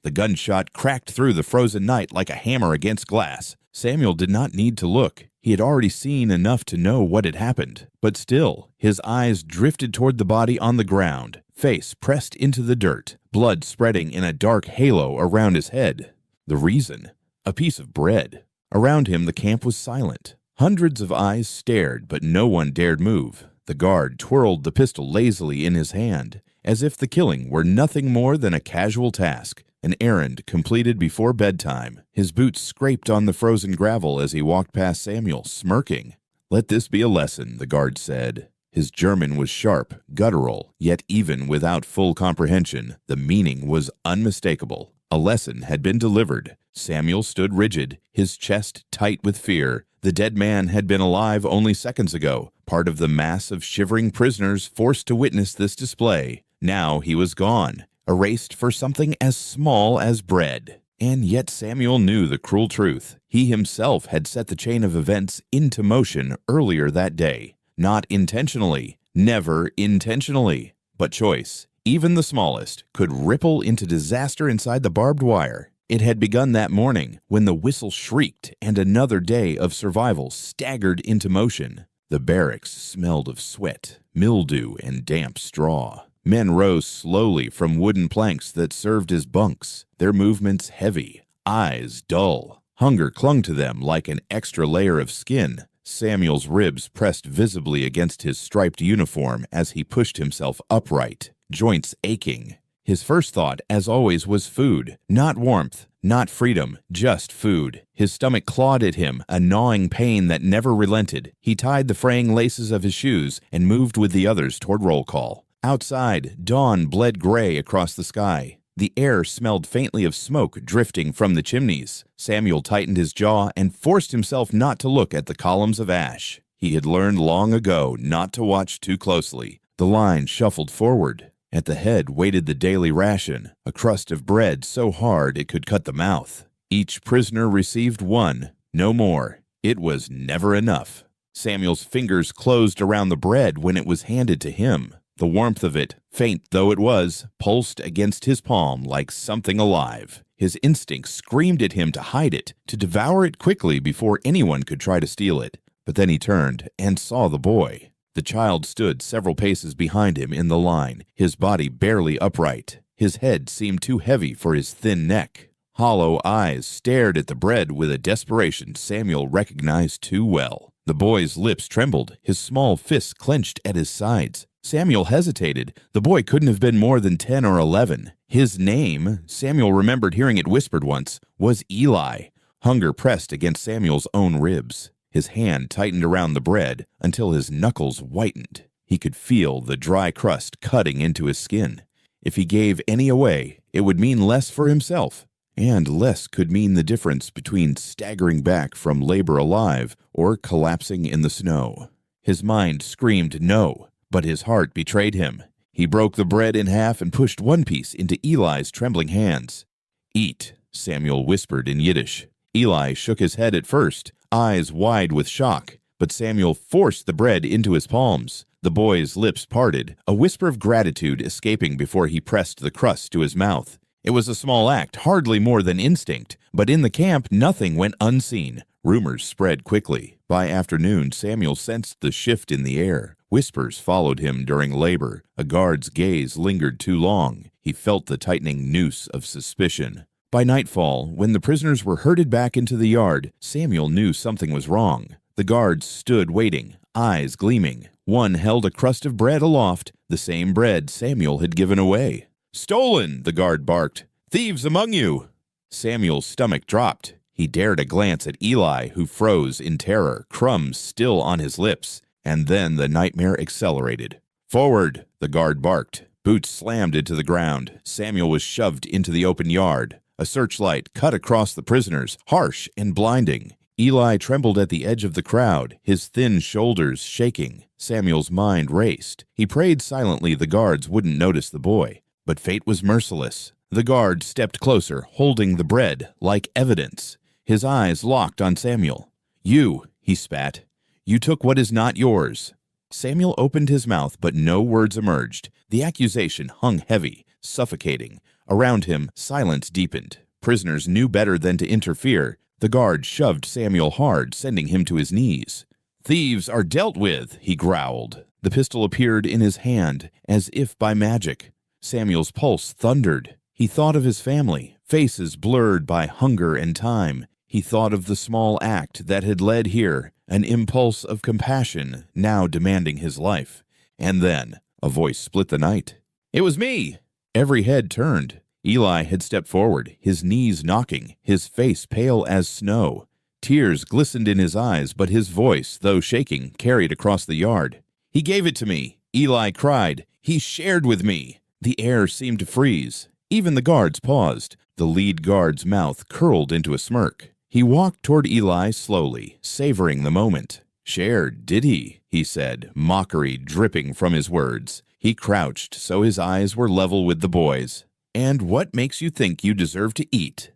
The gunshot cracked through the frozen night like a hammer against glass. Samuel did not need to look. He had already seen enough to know what had happened. But still, his eyes drifted toward the body on the ground, face pressed into the dirt, blood spreading in a dark halo around his head. The reason? A piece of bread. Around him, the camp was silent. Hundreds of eyes stared, but no one dared move. The guard twirled the pistol lazily in his hand, as if the killing were nothing more than a casual task, an errand completed before bedtime. His boots scraped on the frozen gravel as he walked past Samuel, smirking. "Let this be a lesson," the guard said. His German was sharp, guttural, yet even without full comprehension, the meaning was unmistakable. A lesson had been delivered. Samuel stood rigid, his chest tight with fear. The dead man had been alive only seconds ago, part of the mass of shivering prisoners forced to witness this display. Now he was gone, erased for something as small as bread. And yet Samuel knew the cruel truth. He himself had set the chain of events into motion earlier that day. Not intentionally, never intentionally, but choice, even the smallest, could ripple into disaster inside the barbed wire. It had begun that morning when the whistle shrieked and another day of survival staggered into motion. The barracks smelled of sweat, mildew, and damp straw. Men rose slowly from wooden planks that served as bunks, their movements heavy, eyes dull. Hunger clung to them like an extra layer of skin. Samuel's ribs pressed visibly against his striped uniform as he pushed himself upright, joints aching. His first thought, as always, was food. Not warmth, not freedom, just food. His stomach clawed at him, a gnawing pain that never relented. He tied the fraying laces of his shoes and moved with the others toward roll call. Outside, dawn bled gray across the sky. The air smelled faintly of smoke drifting from the chimneys. Samuel tightened his jaw and forced himself not to look at the columns of ash. He had learned long ago not to watch too closely. The line shuffled forward. At the head waited the daily ration, a crust of bread so hard it could cut the mouth. Each prisoner received one, no more. It was never enough. Samuel's fingers closed around the bread when it was handed to him. The warmth of it, faint though it was, pulsed against his palm like something alive. His instincts screamed at him to hide it, to devour it quickly before anyone could try to steal it. But then he turned and saw the boy. The child stood several paces behind him in the line, his body barely upright. His head seemed too heavy for his thin neck. Hollow eyes stared at the bread with a desperation Samuel recognized too well. The boy's lips trembled, his small fists clenched at his sides. Samuel hesitated. The boy couldn't have been more than 10 or 11. His name, Samuel remembered hearing it whispered once, was Eli. Hunger pressed against Samuel's own ribs. His hand tightened around the bread until his knuckles whitened. He could feel the dry crust cutting into his skin. If he gave any away, it would mean less for himself. And less could mean the difference between staggering back from labor alive or collapsing in the snow. His mind screamed no, but his heart betrayed him. He broke the bread in half and pushed one piece into Eli's trembling hands. "Eat," Samuel whispered in Yiddish. Eli shook his head at first, eyes wide with shock, but Samuel forced the bread into his palms. The boy's lips parted, a whisper of gratitude escaping before he pressed the crust to his mouth. It was a small act, hardly more than instinct, but in the camp nothing went unseen. Rumors spread quickly. By afternoon, Samuel sensed the shift in the air. Whispers followed him during labor. A guard's gaze lingered too long. He felt the tightening noose of suspicion. By nightfall, when the prisoners were herded back into the yard, Samuel knew something was wrong. The guards stood waiting, eyes gleaming. One held a crust of bread aloft, the same bread Samuel had given away. "Stolen!" the guard barked. "Thieves among you!" Samuel's stomach dropped. He dared a glance at Eli, who froze in terror, crumbs still on his lips. And then the nightmare accelerated. "Forward!" the guard barked. Boots slammed into the ground. Samuel was shoved into the open yard. A searchlight cut across the prisoners, harsh and blinding. Eli trembled at the edge of the crowd, his thin shoulders shaking. Samuel's mind raced. He prayed silently the guards wouldn't notice the boy. But fate was merciless. The guard stepped closer, holding the bread like evidence. His eyes locked on Samuel. "You," he spat. "You took what is not yours." Samuel opened his mouth, but no words emerged. The accusation hung heavy, suffocating. Around him, silence deepened. Prisoners knew better than to interfere. The guard shoved Samuel hard, sending him to his knees. "Thieves are dealt with," he growled. The pistol appeared in his hand, as if by magic. Samuel's pulse thundered. He thought of his family, faces blurred by hunger and time. He thought of the small act that had led here, an impulse of compassion now demanding his life. And then, a voice split the night. "It was me!" Every head turned. Eli had stepped forward, his knees knocking, his face pale as snow. Tears glistened in his eyes, but his voice, though shaking, carried across the yard. "He gave it to me!" Eli cried. "He shared with me!" The air seemed to freeze. Even the guards paused. The lead guard's mouth curled into a smirk. He walked toward Eli slowly, savoring the moment. "Shared, did he?" he said, mockery dripping from his words. He crouched so his eyes were level with the boy's. "And what makes you think you deserve to eat?"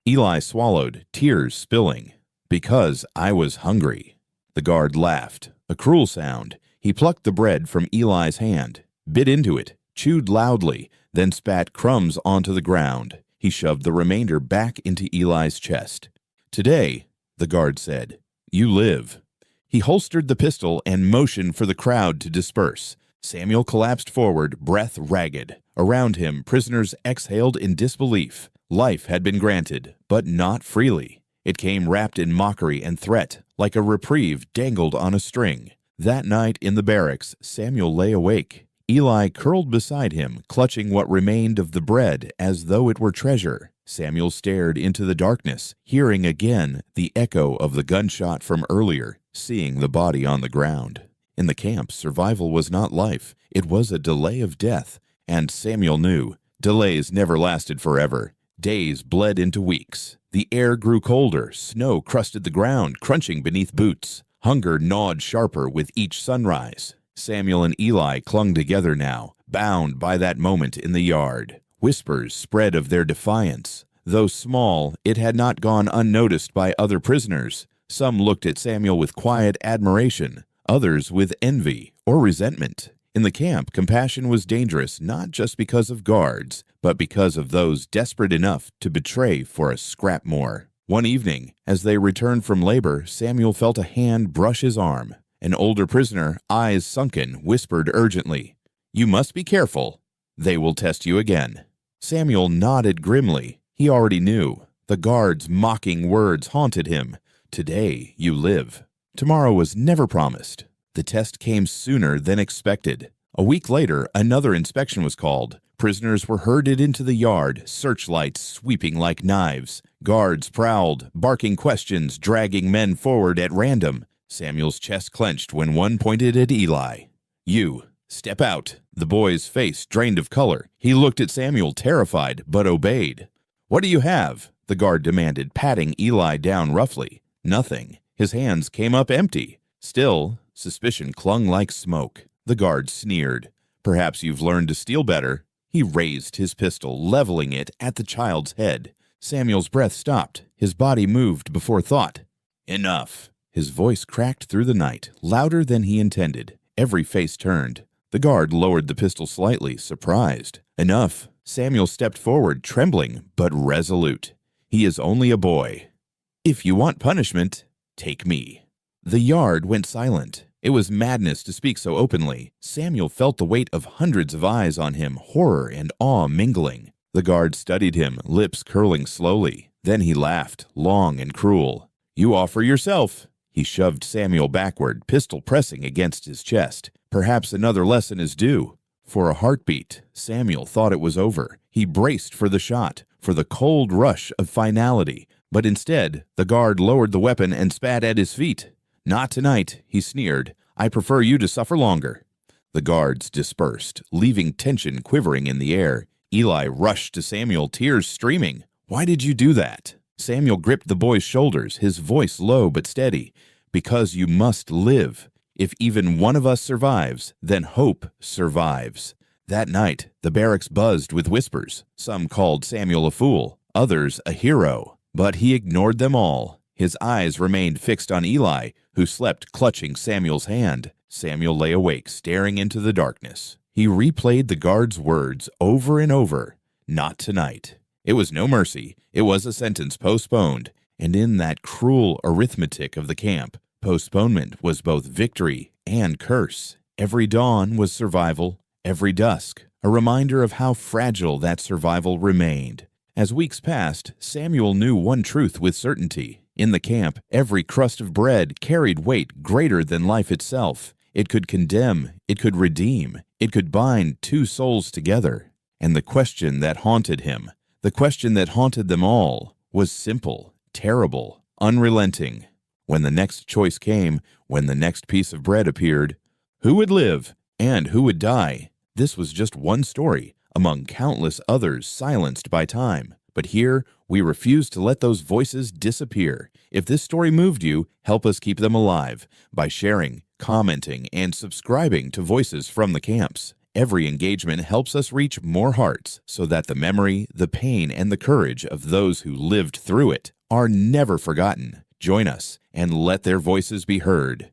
Eli swallowed, tears spilling. "Because I was hungry." The guard laughed, a cruel sound. He plucked the bread from Eli's hand, bit into it, chewed loudly, then spat crumbs onto the ground. He shoved the remainder back into Eli's chest. "Today," the guard said, "you live." He holstered the pistol and motioned for the crowd to disperse. Samuel collapsed forward, breath ragged. Around him, prisoners exhaled in disbelief. Life had been granted, but not freely. It came wrapped in mockery and threat, like a reprieve dangled on a string. That night in the barracks, Samuel lay awake. Eli curled beside him, clutching what remained of the bread as though it were treasure. Samuel stared into the darkness, hearing again the echo of the gunshot from earlier, seeing the body on the ground. In the camp, survival was not life. It was a delay of death, and Samuel knew delays never lasted forever. Days bled into weeks. The air grew colder, snow crusted the ground, crunching beneath boots. Hunger gnawed sharper with each sunrise. Samuel and Eli clung together now, bound by that moment in the yard. Whispers spread of their defiance. Though small, it had not gone unnoticed by other prisoners. Some looked at Samuel with quiet admiration, others with envy or resentment. In the camp, compassion was dangerous not just because of guards, but because of those desperate enough to betray for a scrap more. One evening, as they returned from labor, Samuel felt a hand brush his arm. An older prisoner, eyes sunken, whispered urgently, "You must be careful. They will test you again." Samuel nodded grimly. He already knew. The guard's mocking words haunted him. "Today you live." Tomorrow was never promised. The test came sooner than expected. A week later, another inspection was called. Prisoners were herded into the yard, searchlights sweeping like knives. Guards prowled, barking questions, dragging men forward at random. Samuel's chest clenched when one pointed at Eli. "You, step out." The boy's face drained of color. He looked at Samuel, terrified, but obeyed. "What do you have?" the guard demanded, patting Eli down roughly. Nothing. His hands came up empty. Still, suspicion clung like smoke. The guard sneered. "Perhaps you've learned to steal better." He raised his pistol, leveling it at the child's head. Samuel's breath stopped. His body moved before thought. "Enough." His voice cracked through the night, louder than he intended. Every face turned. The guard lowered the pistol slightly, surprised. "Enough." Samuel stepped forward, trembling, but resolute. "He is only a boy. If you want punishment, take me." The yard went silent. It was madness to speak so openly. Samuel felt the weight of hundreds of eyes on him, horror and awe mingling. The guard studied him, lips curling slowly. Then he laughed, long and cruel. "You offer yourself." He shoved Samuel backward, pistol pressing against his chest. Perhaps another lesson is due. For a heartbeat, Samuel thought it was over. He braced for the shot, for the cold rush of finality. But instead, the guard lowered the weapon and spat at his feet. "Not tonight," he sneered. "I prefer you to suffer longer." The guards dispersed, leaving tension quivering in the air. Eli rushed to Samuel, tears streaming. "Why did you do that?" Samuel gripped the boy's shoulders, his voice low but steady. "Because you must live. If even one of us survives, then hope survives." That night, the barracks buzzed with whispers. Some called Samuel a fool, others a hero. But he ignored them all. His eyes remained fixed on Eli, who slept clutching Samuel's hand. Samuel lay awake, staring into the darkness. He replayed the guard's words over and over. Not tonight. It was no mercy. It was a sentence postponed. And in that cruel arithmetic of the camp, postponement was both victory and curse. Every dawn was survival, every dusk a reminder of how fragile that survival remained. As weeks passed, Samuel knew one truth with certainty. In the camp, every crust of bread carried weight greater than life itself. It could condemn, it could redeem, it could bind two souls together. And the question that haunted him, the question that haunted them all, was simple, terrible, unrelenting. When the next choice came, when the next piece of bread appeared, who would live and who would die? This was just one story among countless others silenced by time. But here, we refuse to let those voices disappear. If this story moved you, help us keep them alive by sharing, commenting, and subscribing to Voices from the Camps. Every engagement helps us reach more hearts so that the memory, the pain, and the courage of those who lived through it are never forgotten. Join us and let their voices be heard.